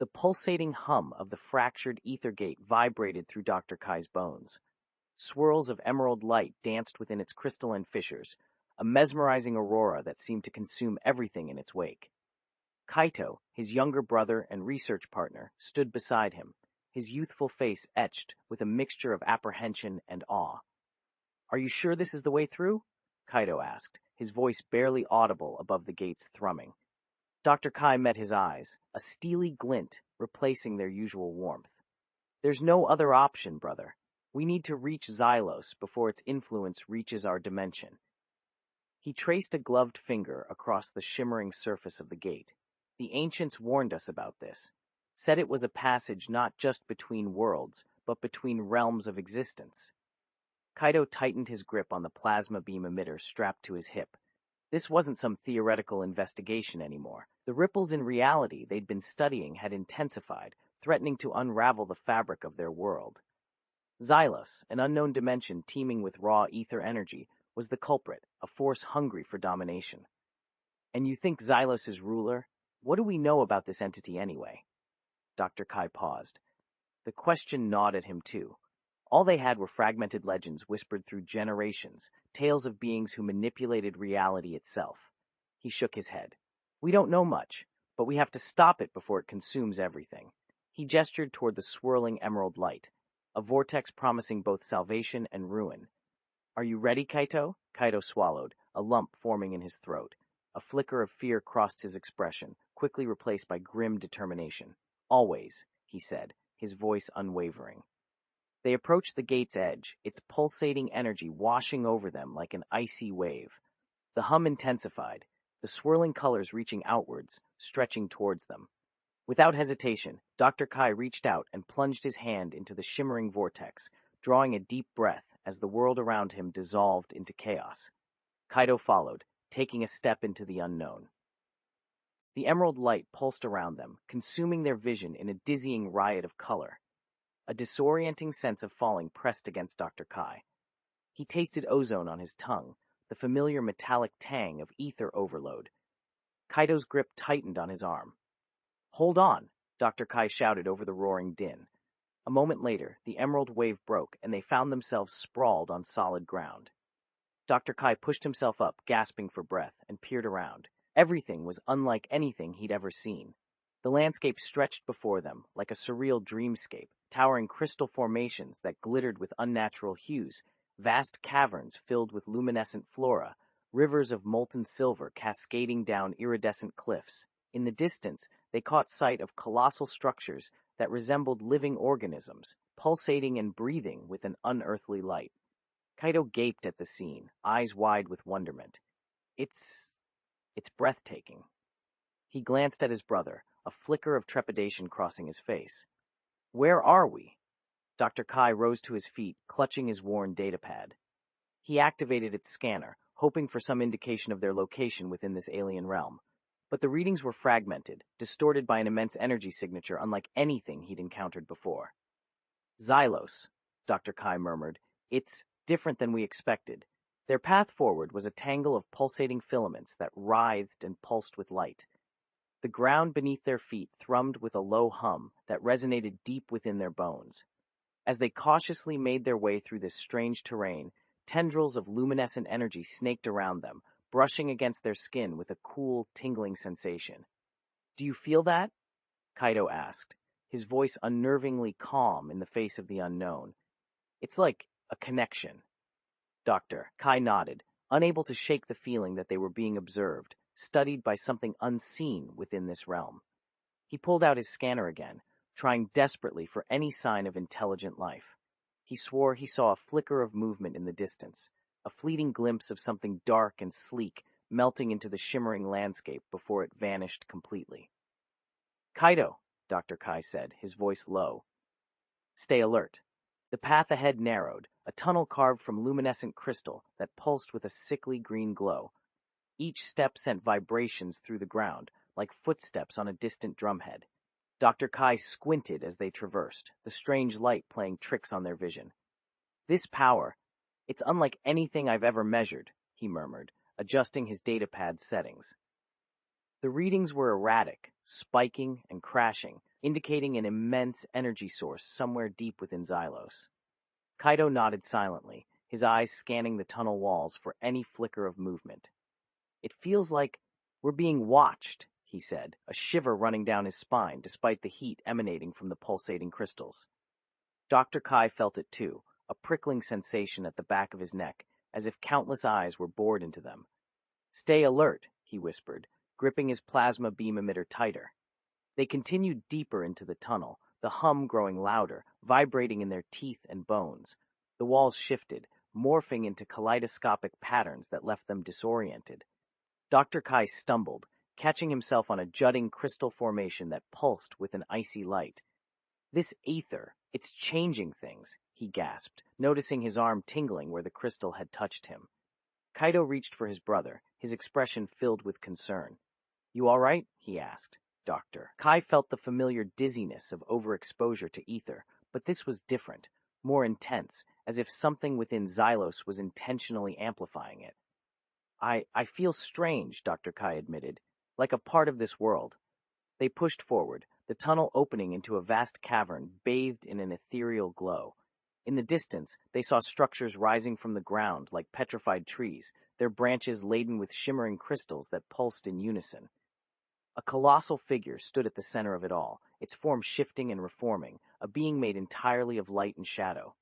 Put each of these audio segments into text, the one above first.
The pulsating hum of the fractured Aether Gate vibrated through Dr. Kai's bones. Swirls of emerald light danced within its crystalline fissures, a mesmerizing aurora that seemed to consume everything in its wake. Kaito, his younger brother and research partner, stood beside him, his youthful face etched with a mixture of apprehension and awe. "Are you sure this is the way through?" Kaito asked, his voice barely audible above the gate's thrumming. Dr. Kai met his eyes, a steely glint replacing their usual warmth. "There's no other option, brother. We need to reach Xylos before its influence reaches our dimension." He traced a gloved finger across the shimmering surface of the gate. "The ancients warned us about this, said it was a passage not just between worlds, but between realms of existence." Kaito tightened his grip on the plasma beam emitter strapped to his hip. This wasn't some theoretical investigation anymore. The ripples in reality they'd been studying had intensified, threatening to unravel the fabric of their world. Xylos, an unknown dimension teeming with raw ether energy, was the culprit, a force hungry for domination. "And you think Xylos is ruler? What do we know about this entity anyway?" Dr. Kai paused. The question gnawed at him too. All they had were fragmented legends whispered through generations, tales of beings who manipulated reality itself. He shook his head. "We don't know much, but we have to stop it before it consumes everything." He gestured toward the swirling emerald light, a vortex promising both salvation and ruin. "Are you ready, Kaito?" Kaito swallowed, a lump forming in his throat. A flicker of fear crossed his expression, quickly replaced by grim determination. "Always," he said, his voice unwavering. They approached the gate's edge, its pulsating energy washing over them like an icy wave. The hum intensified, the swirling colors reaching outwards, stretching towards them. Without hesitation, Dr. Kai reached out and plunged his hand into the shimmering vortex, drawing a deep breath as the world around him dissolved into chaos. Kaito followed, taking a step into the unknown. The emerald light pulsed around them, consuming their vision in a dizzying riot of color. A disorienting sense of falling pressed against Dr. Kai. He tasted ozone on his tongue, the familiar metallic tang of ether overload. Kaito's grip tightened on his arm. "Hold on," Dr. Kai shouted over the roaring din. A moment later, the emerald wave broke, and they found themselves sprawled on solid ground. Dr. Kai pushed himself up, gasping for breath, and peered around. Everything was unlike anything he'd ever seen. The landscape stretched before them, like a surreal dreamscape, towering crystal formations that glittered with unnatural hues, vast caverns filled with luminescent flora, rivers of molten silver cascading down iridescent cliffs. In the distance, they caught sight of colossal structures that resembled living organisms, pulsating and breathing with an unearthly light. Kaito gaped at the scene, eyes wide with wonderment. It's breathtaking." He glanced at his brother, a flicker of trepidation crossing his face. "Where are we?" Dr. Kai rose to his feet, clutching his worn datapad. He activated its scanner, hoping for some indication of their location within this alien realm. But the readings were fragmented, distorted by an immense energy signature unlike anything he'd encountered before. "Xylos," Dr. Kai murmured. "It's different than we expected." Their path forward was a tangle of pulsating filaments that writhed and pulsed with light. The ground beneath their feet thrummed with a low hum that resonated deep within their bones. As they cautiously made their way through this strange terrain, tendrils of luminescent energy snaked around them, brushing against their skin with a cool, tingling sensation. "Do you feel that?" Kaito asked, his voice unnervingly calm in the face of the unknown. "It's like a connection." Dr. Kai nodded, unable to shake the feeling that they were being observed, studied by something unseen within this realm. He pulled out his scanner again, trying desperately for any sign of intelligent life. He swore he saw a flicker of movement in the distance, a fleeting glimpse of something dark and sleek melting into the shimmering landscape before it vanished completely. "Kaito," Dr. Kai said, his voice low. "Stay alert." The path ahead narrowed, a tunnel carved from luminescent crystal that pulsed with a sickly green glow. Each step sent vibrations through the ground, like footsteps on a distant drumhead. Dr. Kai squinted as they traversed, the strange light playing tricks on their vision. "This power, it's unlike anything I've ever measured," he murmured, adjusting his datapad settings. The readings were erratic, spiking and crashing, indicating an immense energy source somewhere deep within Xylos. Kaito nodded silently, his eyes scanning the tunnel walls for any flicker of movement. "It feels like we're being watched," he said, a shiver running down his spine despite the heat emanating from the pulsating crystals. Dr. Kai felt it too, a prickling sensation at the back of his neck, as if countless eyes were bored into them. "Stay alert," he whispered, gripping his plasma beam emitter tighter. They continued deeper into the tunnel, the hum growing louder, vibrating in their teeth and bones. The walls shifted, morphing into kaleidoscopic patterns that left them disoriented. Dr. Kai stumbled, catching himself on a jutting crystal formation that pulsed with an icy light. "This aether, it's changing things," he gasped, noticing his arm tingling where the crystal had touched him. Kaito reached for his brother, his expression filled with concern. "You all right?" he asked. "Doctor." Kai felt the familiar dizziness of overexposure to ether, but this was different, more intense, as if something within Xylos was intentionally amplifying it. I feel strange," Dr. Kai admitted, "like a part of this world." They pushed forward, the tunnel opening into a vast cavern bathed in an ethereal glow. In the distance, they saw structures rising from the ground like petrified trees, their branches laden with shimmering crystals that pulsed in unison. A colossal figure stood at the center of it all, its form shifting and reforming, a being made entirely of light and shadow.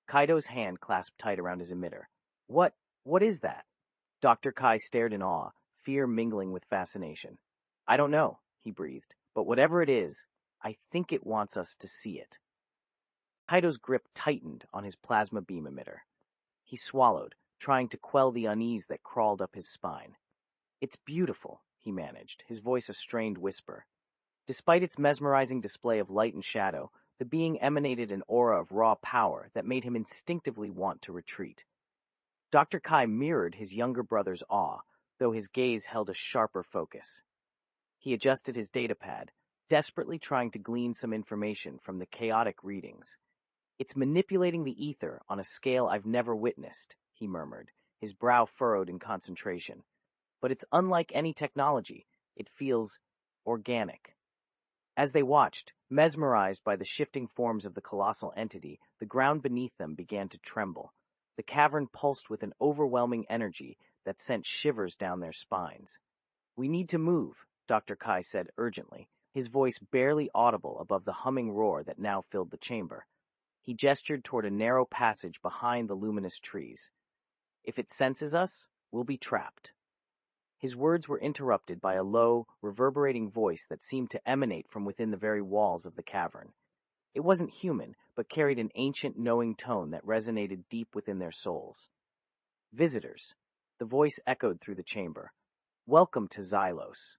Kaido's hand clasped tight around his emitter. What is that?" Dr. Kai stared in awe, fear mingling with fascination. "I don't know," he breathed, "but whatever it is, I think it wants us to see it." Kaido's grip tightened on his plasma beam emitter. He swallowed, trying to quell the unease that crawled up his spine. "It's beautiful," he managed, his voice a strained whisper. Despite its mesmerizing display of light and shadow, the being emanated an aura of raw power that made him instinctively want to retreat. Dr. Kai mirrored his younger brother's awe, though his gaze held a sharper focus. He adjusted his datapad, desperately trying to glean some information from the chaotic readings. "It's manipulating the ether on a scale I've never witnessed," he murmured, his brow furrowed in concentration. "But it's unlike any technology. It feels organic." As they watched, mesmerized by the shifting forms of the colossal entity, the ground beneath them began to tremble. The cavern pulsed with an overwhelming energy that sent shivers down their spines. "We need to move," Dr. Kai said urgently, his voice barely audible above the humming roar that now filled the chamber. He gestured toward a narrow passage behind the luminous trees. "If it senses us, we'll be trapped." His words were interrupted by a low, reverberating voice that seemed to emanate from within the very walls of the cavern. It wasn't human, but carried an ancient, knowing tone that resonated deep within their souls. "Visitors," the voice echoed through the chamber. "Welcome to Xylos."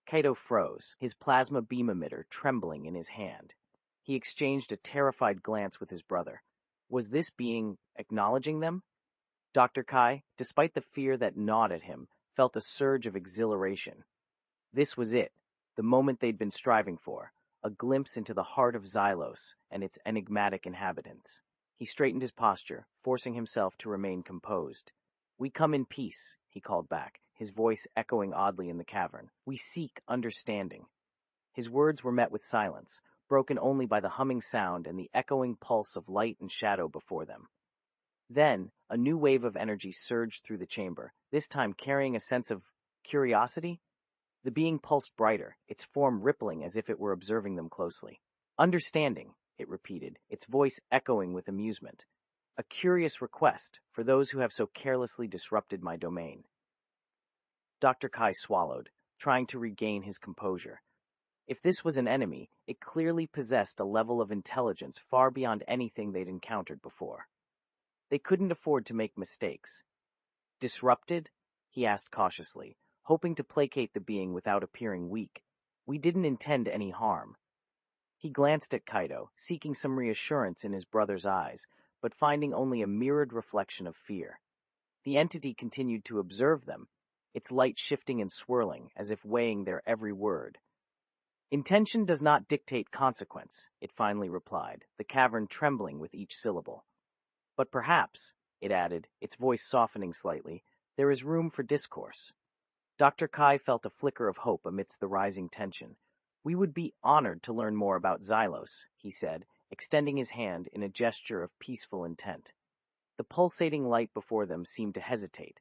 Kaito froze, his plasma beam emitter trembling in his hand. He exchanged a terrified glance with his brother. Was this being acknowledging them? Dr. Kai, despite the fear that gnawed at him, felt a surge of exhilaration. This was it, the moment they'd been striving for, a glimpse into the heart of Xylos and its enigmatic inhabitants. He straightened his posture, forcing himself to remain composed. "We come in peace," he called back, his voice echoing oddly in the cavern. "We seek understanding." His words were met with silence, broken only by the humming sound and the echoing pulse of light and shadow before them. Then, a new wave of energy surged through the chamber, this time carrying a sense of curiosity. The being pulsed brighter, its form rippling as if it were observing them closely. "Understanding," it repeated, its voice echoing with amusement. "A curious request for those who have so carelessly disrupted my domain." Dr. Kai swallowed, trying to regain his composure. If this was an enemy, it clearly possessed a level of intelligence far beyond anything they'd encountered before. They couldn't afford to make mistakes. "Disrupted?" he asked cautiously, hoping to placate the being without appearing weak. "We didn't intend any harm." He glanced at Kaito, seeking some reassurance in his brother's eyes, but finding only a mirrored reflection of fear. The entity continued to observe them, its light shifting and swirling, as if weighing their every word. "Intention does not dictate consequence," it finally replied, the cavern trembling with each syllable. "But perhaps," it added, its voice softening slightly, "there is room for discourse." Dr. Kai felt a flicker of hope amidst the rising tension. We would be honored to learn more about Xylos, he said, extending his hand in a gesture of peaceful intent. The pulsating light before them seemed to hesitate.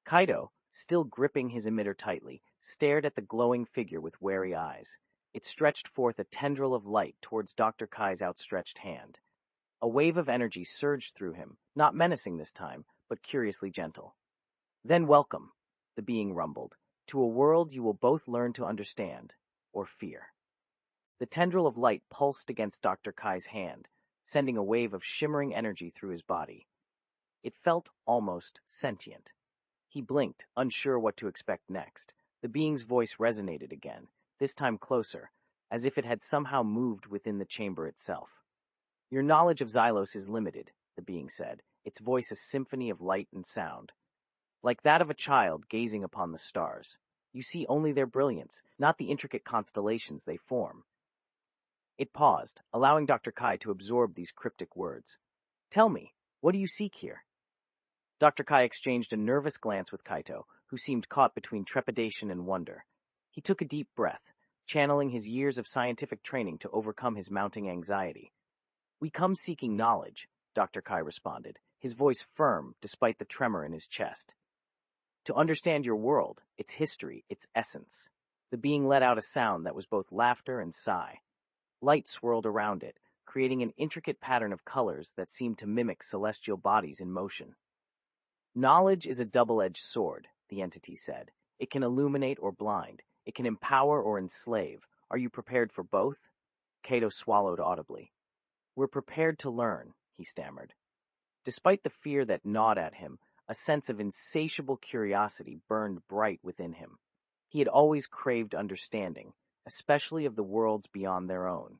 Kaito, still gripping his emitter tightly, stared at the glowing figure with wary eyes. It stretched forth a tendril of light towards Dr. Kai's outstretched hand. A wave of energy surged through him, not menacing this time, but curiously gentle. Then welcome, the being rumbled, to a world you will both learn to understand, or fear. The tendril of light pulsed against Dr. Kai's hand, sending a wave of shimmering energy through his body. It felt almost sentient. He blinked, unsure what to expect next. The being's voice resonated again, this time closer, as if it had somehow moved within the chamber itself. Your knowledge of Xylos is limited, the being said, its voice a symphony of light and sound. Like that of a child gazing upon the stars. You see only their brilliance, not the intricate constellations they form. It paused, allowing Dr. Kai to absorb these cryptic words. Tell me, what do you seek here? Dr. Kai exchanged a nervous glance with Kaito, who seemed caught between trepidation and wonder. He took a deep breath, channeling his years of scientific training to overcome his mounting anxiety. We come seeking knowledge, Dr. Kai responded, his voice firm despite the tremor in his chest. To understand your world, its history, its essence. The being let out a sound that was both laughter and sigh. Light swirled around it, creating an intricate pattern of colors that seemed to mimic celestial bodies in motion. Knowledge is a double-edged sword, the entity said. It can illuminate or blind. It can empower or enslave. Are you prepared for both? Kaito swallowed audibly. We're prepared to learn, he stammered. Despite the fear that gnawed at him, a sense of insatiable curiosity burned bright within him. He had always craved understanding, especially of the worlds beyond their own.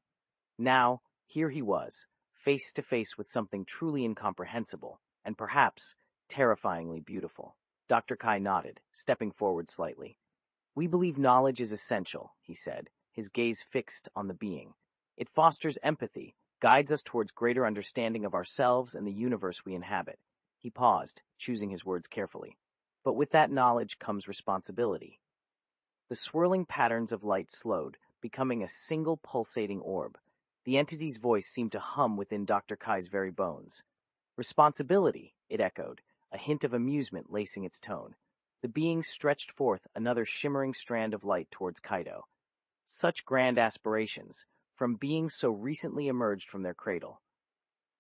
Now, here he was, face to face with something truly incomprehensible, and perhaps terrifyingly beautiful. Dr. Kai nodded, stepping forward slightly. We believe knowledge is essential, he said, his gaze fixed on the being. It fosters empathy, guides us towards greater understanding of ourselves and the universe we inhabit. He paused, choosing his words carefully. But with that knowledge comes responsibility. The swirling patterns of light slowed, becoming a single pulsating orb. The entity's voice seemed to hum within Dr. Kai's very bones. Responsibility, it echoed, a hint of amusement lacing its tone. The being stretched forth another shimmering strand of light towards Kaito. Such grand aspirations, from beings so recently emerged from their cradle.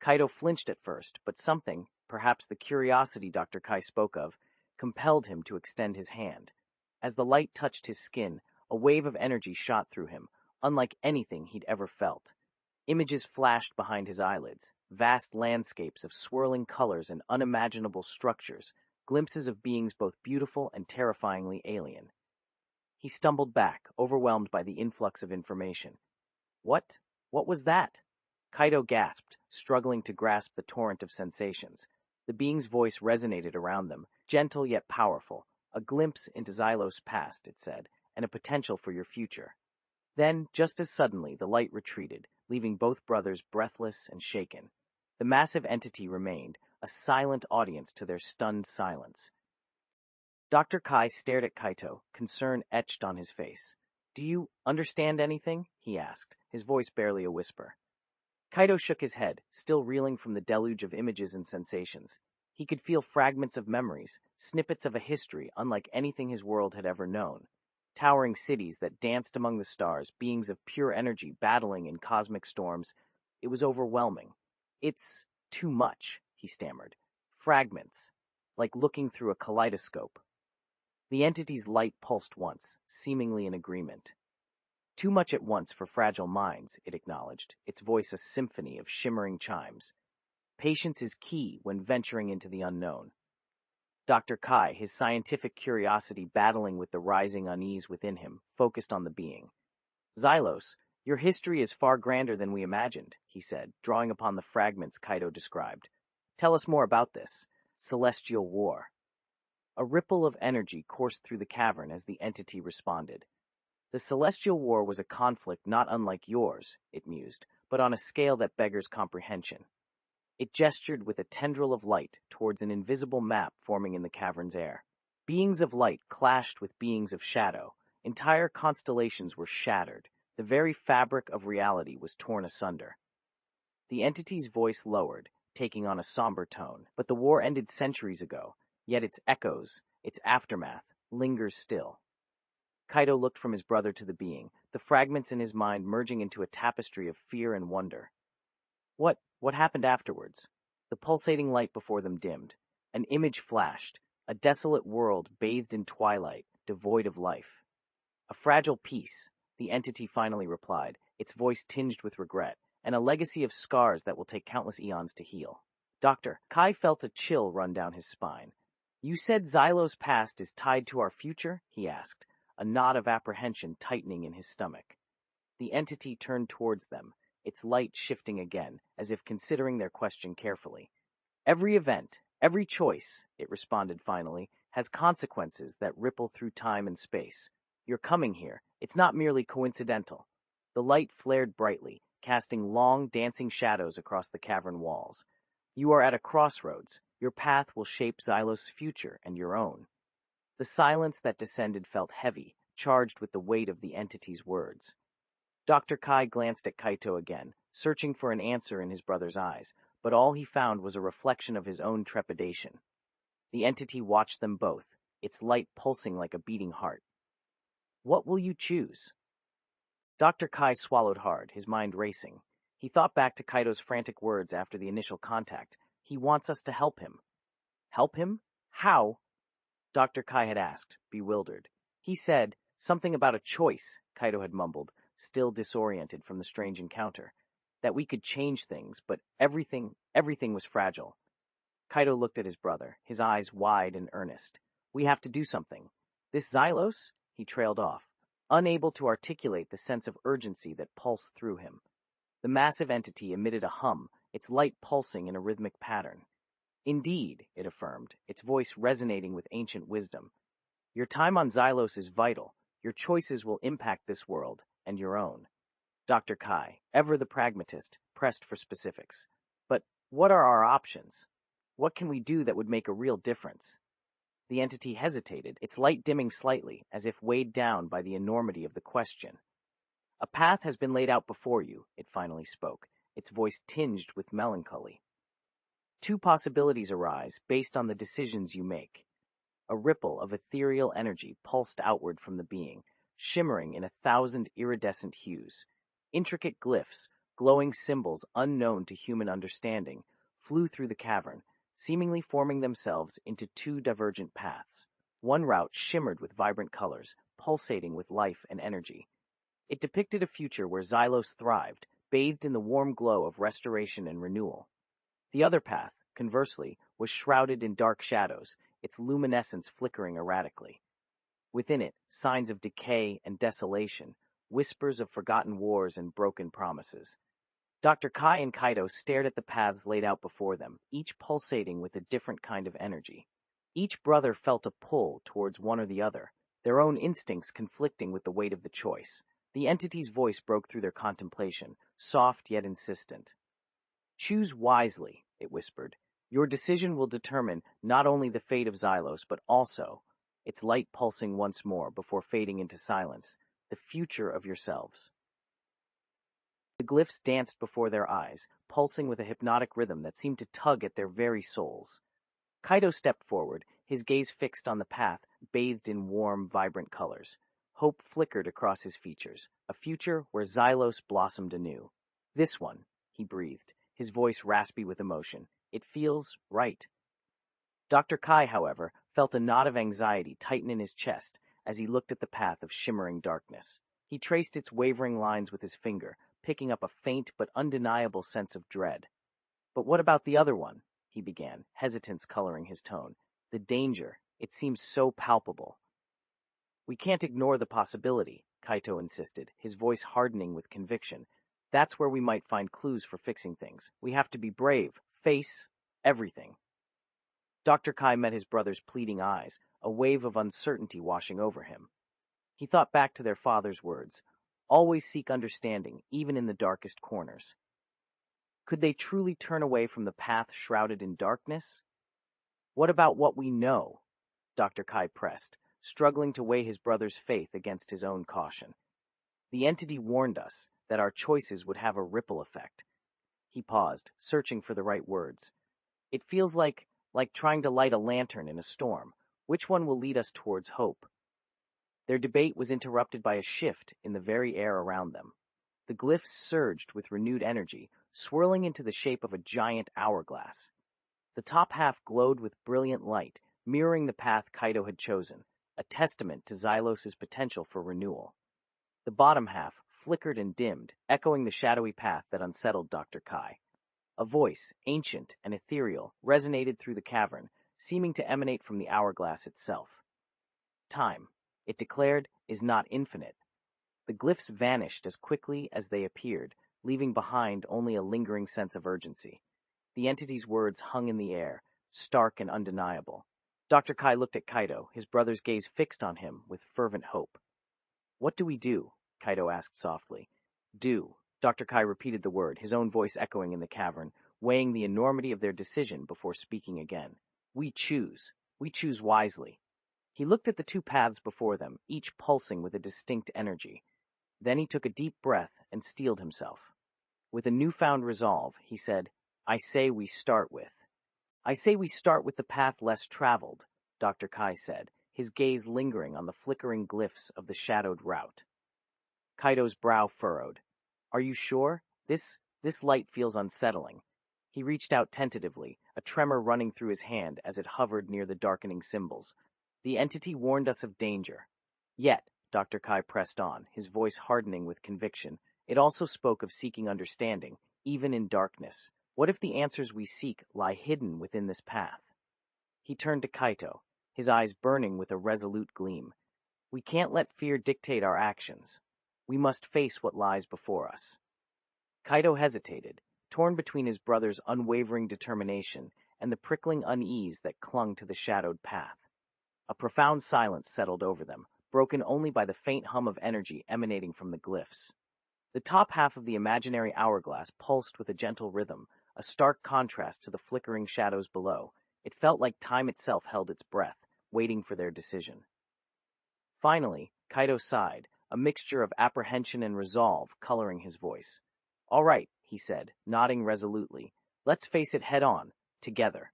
Kaito flinched at first, but something, perhaps the curiosity Dr. Kai spoke of, compelled him to extend his hand. As the light touched his skin, a wave of energy shot through him, unlike anything he'd ever felt. Images flashed behind his eyelids, vast landscapes of swirling colors and unimaginable structures, glimpses of beings both beautiful and terrifyingly alien. He stumbled back, overwhelmed by the influx of information. What was that? Kaito gasped, struggling to grasp the torrent of sensations. The being's voice resonated around them, gentle yet powerful. A glimpse into Xylos' past, it said, and a potential for your future. Then, just as suddenly, the light retreated, leaving both brothers breathless and shaken. The massive entity remained, a silent audience to their stunned silence. Dr. Kai stared at Kaito, concern etched on his face. Do you understand anything? He asked, his voice barely a whisper. Kaito shook his head, still reeling from the deluge of images and sensations. He could feel fragments of memories, snippets of a history unlike anything his world had ever known. Towering cities that danced among the stars, beings of pure energy battling in cosmic storms. It was overwhelming. It's too much, he stammered. Fragments, like looking through a kaleidoscope. The entity's light pulsed once, seemingly in agreement. Too much at once for fragile minds, it acknowledged, its voice a symphony of shimmering chimes. Patience is key when venturing into the unknown. Dr. Kai, his scientific curiosity battling with the rising unease within him, focused on the being. Xylos, your history is far grander than we imagined, he said, drawing upon the fragments Kaito described. Tell us more about this celestial war. A ripple of energy coursed through the cavern as the entity responded. The celestial war was a conflict not unlike yours, it mused, but on a scale that beggars comprehension. It gestured with a tendril of light towards an invisible map forming in the cavern's air. Beings of light clashed with beings of shadow. Entire constellations were shattered, The very fabric of reality was torn asunder. The entity's voice lowered, taking on a somber tone. But the war ended centuries ago, yet its echoes, its aftermath, lingers still. Kaito looked from his brother to the being, the fragments in his mind merging into a tapestry of fear and wonder. What happened afterwards? The pulsating light before them dimmed. An image flashed, a desolate world bathed in twilight, devoid of life. A fragile piece, the entity finally replied, its voice tinged with regret, and a legacy of scars that will take countless eons to heal. Doctor, Kai felt a chill run down his spine. You said Xylos' past is tied to our future? He asked, a knot of apprehension tightening in his stomach. The entity turned towards them, its light shifting again, as if considering their question carefully. Every event, every choice, it responded finally, has consequences that ripple through time and space. Your coming here, it's not merely coincidental. The light flared brightly, casting long, dancing shadows across the cavern walls. You are at a crossroads. Your path will shape Xylos' future and your own. The silence that descended felt heavy, charged with the weight of the entity's words. Dr. Kai glanced at Kaito again, searching for an answer in his brother's eyes, but all he found was a reflection of his own trepidation. The entity watched them both, its light pulsing like a beating heart. What will you choose? Dr. Kai swallowed hard, his mind racing. He thought back to Kaito's frantic words after the initial contact. He wants us to help him. Help him? How? Dr. Kai had asked, bewildered. He said something about a choice, Kaito had mumbled, still disoriented from the strange encounter. That we could change things, but everything was fragile. Kaito looked at his brother, his eyes wide and earnest. We have to do something. This Xylos? He trailed off, unable to articulate the sense of urgency that pulsed through him. The massive entity emitted a hum, its light pulsing in a rhythmic pattern. Indeed, it affirmed, its voice resonating with ancient wisdom. Your time on Xylos is vital. Your choices will impact this world, and your own. Dr. Kai, ever the pragmatist, pressed for specifics. But what are our options? What can we do that would make a real difference? The entity hesitated, its light dimming slightly, as if weighed down by the enormity of the question. A path has been laid out before you, it finally spoke, its voice tinged with melancholy. Two possibilities arise based on the decisions you make. A ripple of ethereal energy pulsed outward from the being, shimmering in 1,000 iridescent hues. Intricate glyphs, glowing symbols unknown to human understanding, flew through the cavern, seemingly forming themselves into two divergent paths. One route shimmered with vibrant colors, pulsating with life and energy. It depicted a future where Xylos thrived, bathed in the warm glow of restoration and renewal. The other path, conversely, was shrouded in dark shadows, its luminescence flickering erratically. Within it, signs of decay and desolation, whispers of forgotten wars and broken promises. Dr. Kai and Kaito stared at the paths laid out before them, each pulsating with a different kind of energy. Each brother felt a pull towards one or the other, their own instincts conflicting with the weight of the choice. The entity's voice broke through their contemplation, soft yet insistent. Choose wisely, it whispered. Your decision will determine not only the fate of Xylos, but also, its light pulsing once more before fading into silence, the future of yourselves. The glyphs danced before their eyes, pulsing with a hypnotic rhythm that seemed to tug at their very souls. Kaito stepped forward, his gaze fixed on the path, bathed in warm, vibrant colors. Hope flickered across his features, a future where Xylos blossomed anew. This one, he breathed, his voice raspy with emotion. It feels right. Dr. Kai, however, felt a knot of anxiety tighten in his chest as he looked at the path of shimmering darkness. He traced its wavering lines with his finger, picking up a faint but undeniable sense of dread. But what about the other one? He began, hesitance coloring his tone. The danger, it seems so palpable. We can't ignore the possibility, Kaito insisted, his voice hardening with conviction. That's where we might find clues for fixing things. We have to be brave, face everything. Dr. Kai met his brother's pleading eyes, a wave of uncertainty washing over him. He thought back to their father's words, always seek understanding, even in the darkest corners. Could they truly turn away from the path shrouded in darkness? What about what we know? Dr. Kai pressed, struggling to weigh his brother's faith against his own caution. The entity warned us that our choices would have a ripple effect. He paused, searching for the right words. It feels like trying to light a lantern in a storm. Which one will lead us towards hope? Their debate was interrupted by a shift in the very air around them. The glyphs surged with renewed energy, swirling into the shape of a giant hourglass. The top half glowed with brilliant light, mirroring the path Kaito had chosen, a testament to Xylos' potential for renewal. The bottom half flickered and dimmed, echoing the shadowy path that unsettled Dr. Kai. A voice, ancient and ethereal, resonated through the cavern, seeming to emanate from the hourglass itself. Time, it declared, is not infinite. The glyphs vanished as quickly as they appeared, leaving behind only a lingering sense of urgency. The entity's words hung in the air, stark and undeniable. Dr. Kai looked at Kaito, his brother's gaze fixed on him with fervent hope. "What do we do?" Kaito asked softly. "Do." Dr. Kai repeated the word, his own voice echoing in the cavern, weighing the enormity of their decision before speaking again. "We choose. We choose wisely." He looked at the two paths before them, each pulsing with a distinct energy. Then he took a deep breath and steeled himself. With a newfound resolve, he said, I say we start with the path less traveled, Dr. Kai said, his gaze lingering on the flickering glyphs of the shadowed route. Kaito's brow furrowed. Are you sure? This light feels unsettling. He reached out tentatively, a tremor running through his hand as it hovered near the darkening symbols. The entity warned us of danger. Yet, Dr. Kai pressed on, his voice hardening with conviction, it also spoke of seeking understanding, even in darkness. What if the answers we seek lie hidden within this path? He turned to Kaito, his eyes burning with a resolute gleam. We can't let fear dictate our actions. We must face what lies before us. Kaito hesitated, torn between his brother's unwavering determination and the prickling unease that clung to the shadowed path. A profound silence settled over them, broken only by the faint hum of energy emanating from the glyphs. The top half of the imaginary hourglass pulsed with a gentle rhythm, a stark contrast to the flickering shadows below. It felt like time itself held its breath, waiting for their decision. Finally, Kaito sighed, a mixture of apprehension and resolve coloring his voice. All right, he said, nodding resolutely. Let's face it head on, together.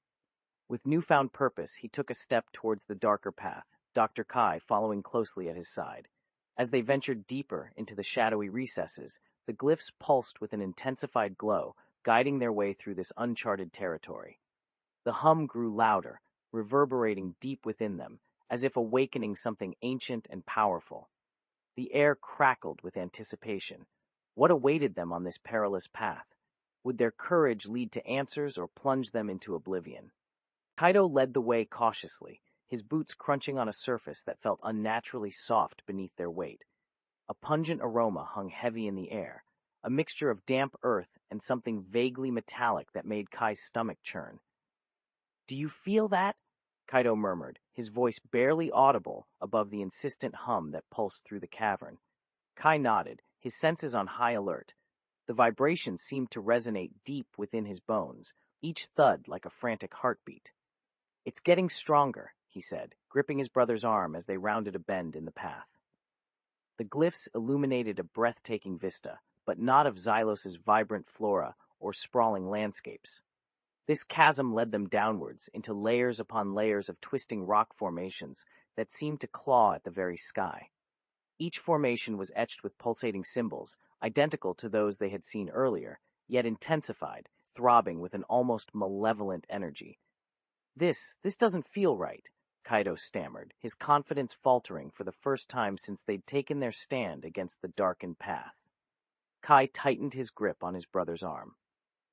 With newfound purpose, he took a step towards the darker path, Dr. Kai following closely at his side. As they ventured deeper into the shadowy recesses, the glyphs pulsed with an intensified glow, guiding their way through this uncharted territory. The hum grew louder, reverberating deep within them, as if awakening something ancient and powerful. The air crackled with anticipation. What awaited them on this perilous path? Would their courage lead to answers or plunge them into oblivion? Kaito led the way cautiously, his boots crunching on a surface that felt unnaturally soft beneath their weight. A pungent aroma hung heavy in the air, a mixture of damp earth and something vaguely metallic that made Kai's stomach churn. Do you feel that? Kaito murmured, his voice barely audible above the insistent hum that pulsed through the cavern. Kai nodded, his senses on high alert. The vibrations seemed to resonate deep within his bones, each thud like a frantic heartbeat. It's getting stronger, he said, gripping his brother's arm as they rounded a bend in the path. The glyphs illuminated a breathtaking vista, but not of Xylos' vibrant flora or sprawling landscapes. This chasm led them downwards into layers upon layers of twisting rock formations that seemed to claw at the very sky. Each formation was etched with pulsating symbols, identical to those they had seen earlier, yet intensified, throbbing with an almost malevolent energy. This doesn't feel right, Kaito stammered, his confidence faltering for the first time since they'd taken their stand against the darkened path. Kai tightened his grip on his brother's arm.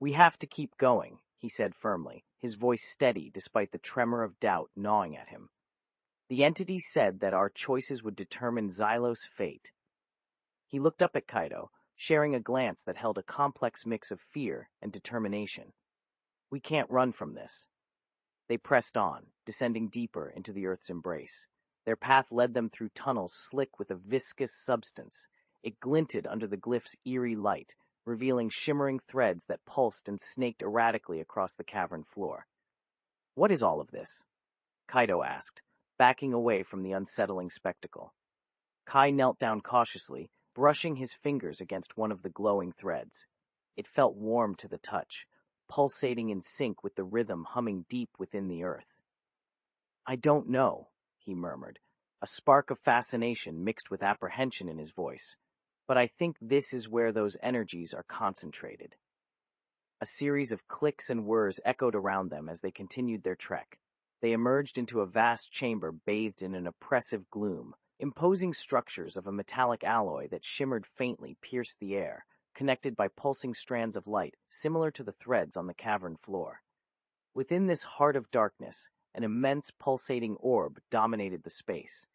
We have to keep going, he said firmly, his voice steady despite the tremor of doubt gnawing at him. The entity said that our choices would determine Xylos' fate. He looked up at Kaito, sharing a glance that held a complex mix of fear and determination. We can't run from this. They pressed on, descending deeper into the earth's embrace. Their path led them through tunnels slick with a viscous substance. It glinted under the glyph's eerie light, revealing shimmering threads that pulsed and snaked erratically across the cavern floor. What is all of this? Kaito asked, backing away from the unsettling spectacle. Kai knelt down cautiously, brushing his fingers against one of the glowing threads. It felt warm to the touch, pulsating in sync with the rhythm humming deep within the earth. "I don't know," he murmured, a spark of fascination mixed with apprehension in his voice, "but I think this is where those energies are concentrated." A series of clicks and whirs echoed around them as they continued their trek. They emerged into a vast chamber bathed in an oppressive gloom. Imposing structures of a metallic alloy that shimmered faintly pierced the air, connected by pulsing strands of light similar to the threads on the cavern floor. Within this heart of darkness, an immense pulsating orb dominated the space.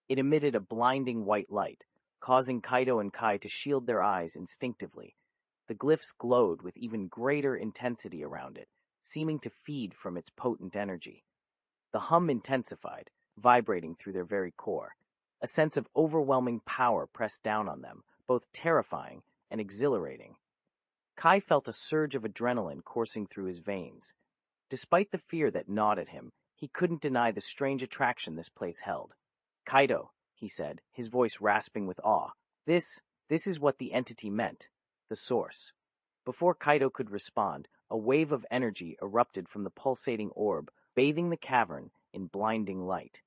It emitted a blinding white light, causing Kaito and Kai to shield their eyes instinctively. The glyphs glowed with even greater intensity around it, seeming to feed from its potent energy. The hum intensified, vibrating through their very core. A sense of overwhelming power pressed down on them, both terrifying and exhilarating. Kai felt a surge of adrenaline coursing through his veins. Despite the fear that gnawed at him, he couldn't deny the strange attraction this place held. "Kaito," he said, his voice rasping with awe, This is what the entity meant, the source." Before Kaito could respond, a wave of energy erupted from the pulsating orb, bathing the cavern in blinding light.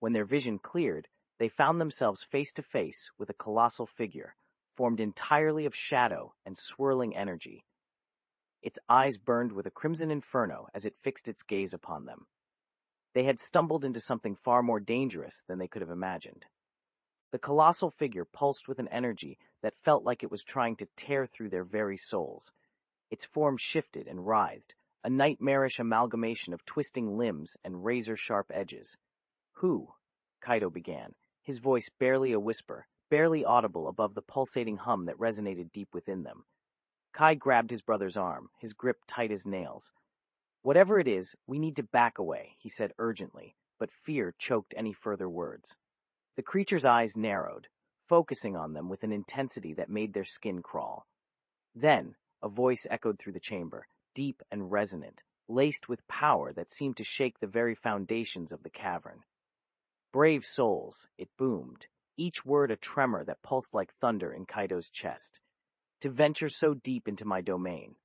When their vision cleared, they found themselves face to face with a colossal figure, formed entirely of shadow and swirling energy. Its eyes burned with a crimson inferno as it fixed its gaze upon them. They had stumbled into something far more dangerous than they could have imagined. The colossal figure pulsed with an energy that felt like it was trying to tear through their very souls. Its form shifted and writhed, a nightmarish amalgamation of twisting limbs and razor-sharp edges. "Who?" Kaito began, his voice barely a whisper, barely audible above the pulsating hum that resonated deep within them. Kai grabbed his brother's arm, his grip tight as nails. "Whatever it is, we need to back away," he said urgently, but fear choked any further words. The creature's eyes narrowed, focusing on them with an intensity that made their skin crawl. Then, a voice echoed through the chamber, deep and resonant, laced with power that seemed to shake the very foundations of the cavern. "Brave souls," it boomed, each word a tremor that pulsed like thunder in Kaito's chest. "To venture so deep into my domain."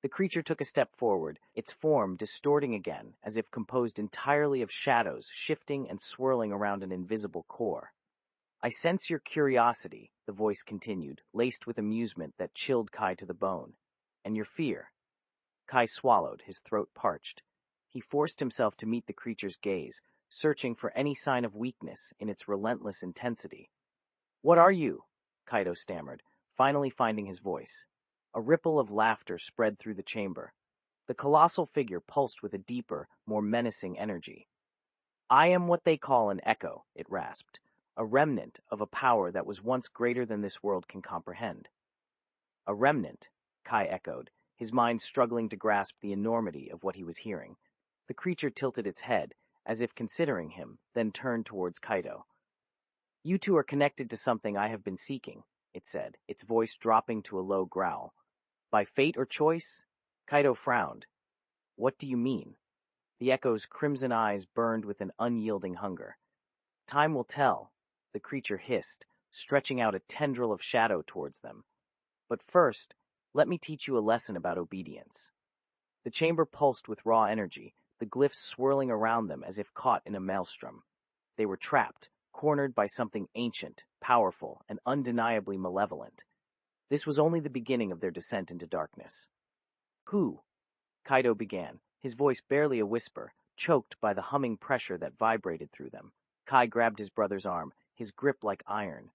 The creature took a step forward, its form distorting again, as if composed entirely of shadows shifting and swirling around an invisible core. "I sense your curiosity," the voice continued, laced with amusement that chilled Kai to the bone. "And your fear." Kai swallowed, his throat parched. He forced himself to meet the creature's gaze, searching for any sign of weakness in its relentless intensity. "What are you?" Kaito stammered, finally finding his voice. A ripple of laughter spread through the chamber. The colossal figure pulsed with a deeper, more menacing energy. "I am what they call an echo," it rasped, "a remnant of a power that was once greater than this world can comprehend." "A remnant," Kai echoed, his mind struggling to grasp the enormity of what he was hearing. The creature tilted its head, as if considering him, then turned towards Kaito. "You two are connected to something I have been seeking," it said, its voice dropping to a low growl. "By fate or choice?" Kaito frowned. "What do you mean?" The echo's crimson eyes burned with an unyielding hunger. "Time will tell," the creature hissed, stretching out a tendril of shadow towards them. "But first, let me teach you a lesson about obedience." The chamber pulsed with raw energy, the glyphs swirling around them as if caught in a maelstrom. They were trapped, cornered by something ancient, powerful, and undeniably malevolent. This was only the beginning of their descent into darkness. "Who?" Kaito began, his voice barely a whisper, choked by the humming pressure that vibrated through them. Kai grabbed his brother's arm, his grip like iron.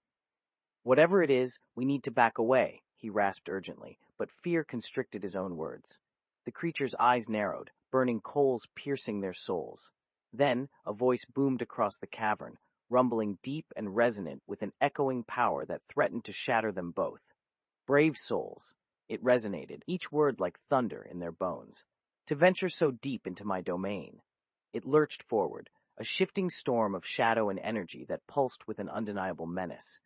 "Whatever it is, we need to back away," he rasped urgently, but fear constricted his own words. The creature's eyes narrowed, burning coals piercing their souls. Then, a voice boomed across the cavern, rumbling deep and resonant with an echoing power that threatened to shatter them both. "Brave souls," it resonated, each word like thunder in their bones. "To venture so deep into my domain." It lurched forward, a shifting storm of shadow and energy that pulsed with an undeniable menace.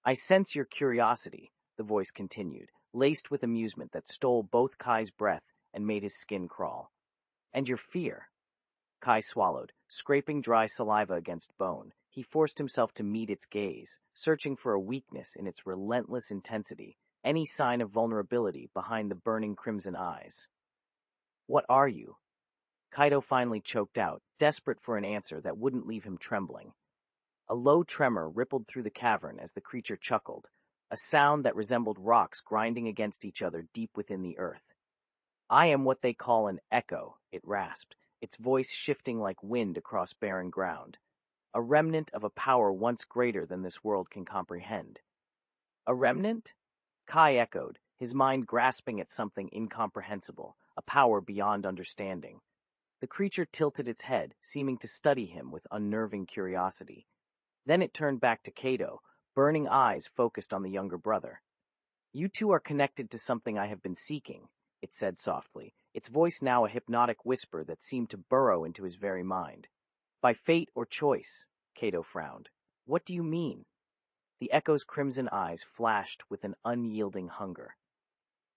"I sense your curiosity," the voice continued, laced with amusement that stole both Kai's breath and made his skin crawl. "And your fear." Kai swallowed, scraping dry saliva against bone, He forced himself to meet its gaze, searching for a weakness in its relentless intensity, any sign of vulnerability behind the burning crimson eyes. "What are you?" Kaito finally choked out, desperate for an answer that wouldn't leave him trembling. A low tremor rippled through the cavern as the creature chuckled, a sound that resembled rocks grinding against each other deep within the earth. "I am what they call an echo," it rasped, its voice shifting like wind across barren ground. "A remnant of a power once greater than this world can comprehend." "A remnant?" Kai echoed, his mind grasping at something incomprehensible, a power beyond understanding. The creature tilted its head, seeming to study him with unnerving curiosity. Then it turned back to Kaito, burning eyes focused on the younger brother. "You two are connected to something I have been seeking," it said softly, its voice now a hypnotic whisper that seemed to burrow into his very mind. "By fate or choice," Kaito frowned. "What do you mean?" The echo's crimson eyes flashed with an unyielding hunger.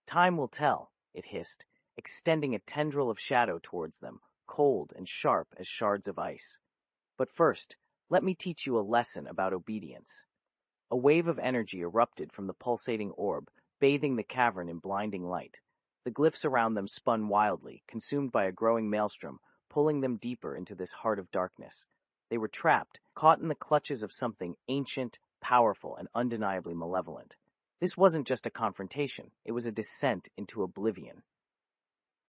"Time will tell," it hissed, extending a tendril of shadow towards them, cold and sharp as shards of ice. "But first, let me teach you a lesson about obedience." A wave of energy erupted from the pulsating orb, bathing the cavern in blinding light. The glyphs around them spun wildly, consumed by a growing maelstrom, pulling them deeper into this heart of darkness. They were trapped, caught in the clutches of something ancient, powerful, and undeniably malevolent. This wasn't just a confrontation, it was a descent into oblivion.